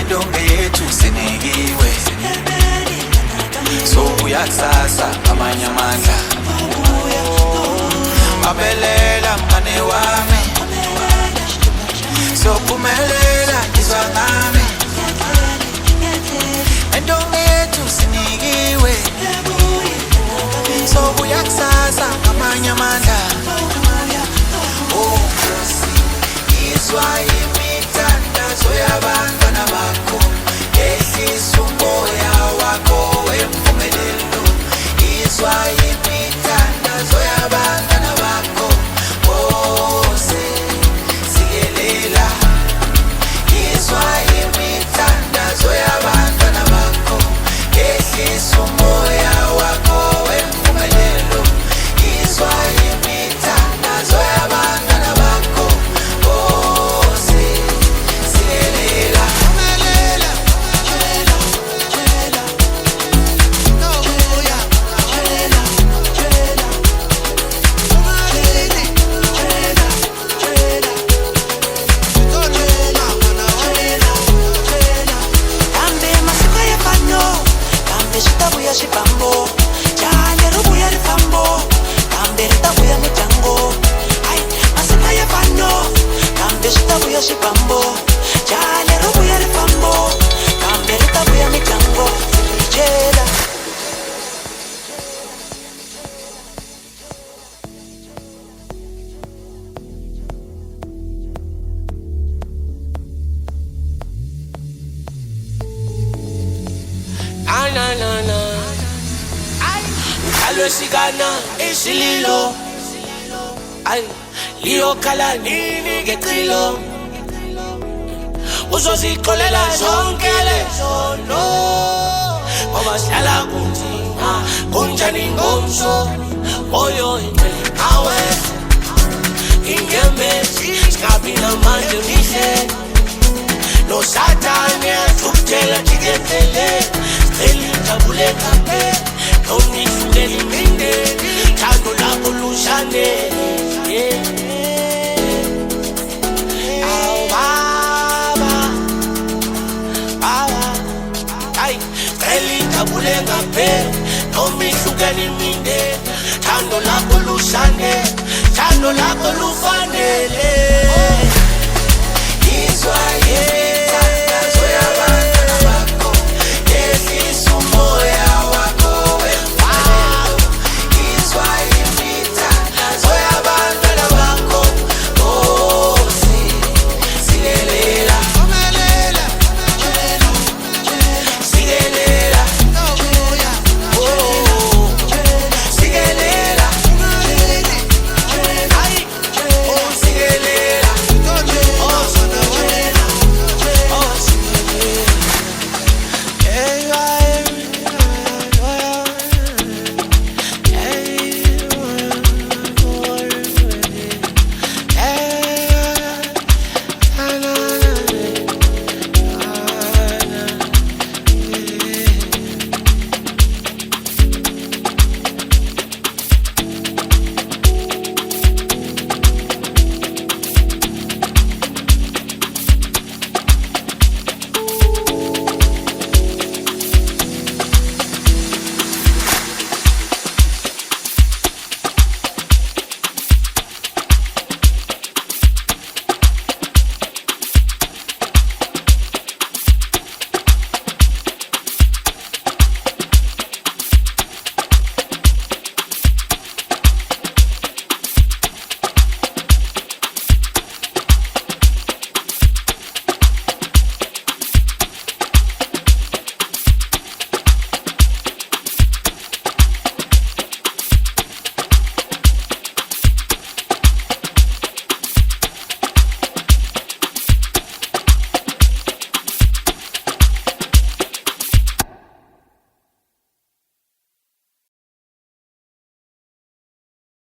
Edongethu sinikiwe sobuya kusasa amanye amandla abelela mngane wami sophumelela izwa ngami Edongethu sinikiwe sobuya kusasa amanye amandla izwa imithandazo yabantwana bakho ehlisa umoya wakho wempumelelo izwa imithandazo yabantwana bakho bose sikelela izwa imithandazo yabantwana bakho ehlisa umoya wakho wempumelelo izwa imithandazo yabantwana bakho bose sikelela Shibambo, jale rubuya rifambo, kambe ritabuya mitango. Ay, masika ya fano, kambe ritabuya shibambo, jale rubuya rifambo, kambe ritabuya mitango. Jela. Na na na. Alwesigana isililo ay liyo kala nini ngecilo uzozixolela zonke lezono ngoba sihlala kunzima kunjani ngomso moyo awe ingemezi singabi namandla mihle no satani athukutela tiketele sicela kape Don't need minde, thando lakho lushane. Aw baba, ay, ngijabule ngape. Don't need minde, thando lakho lushane, thando lakho lufanele. Izwa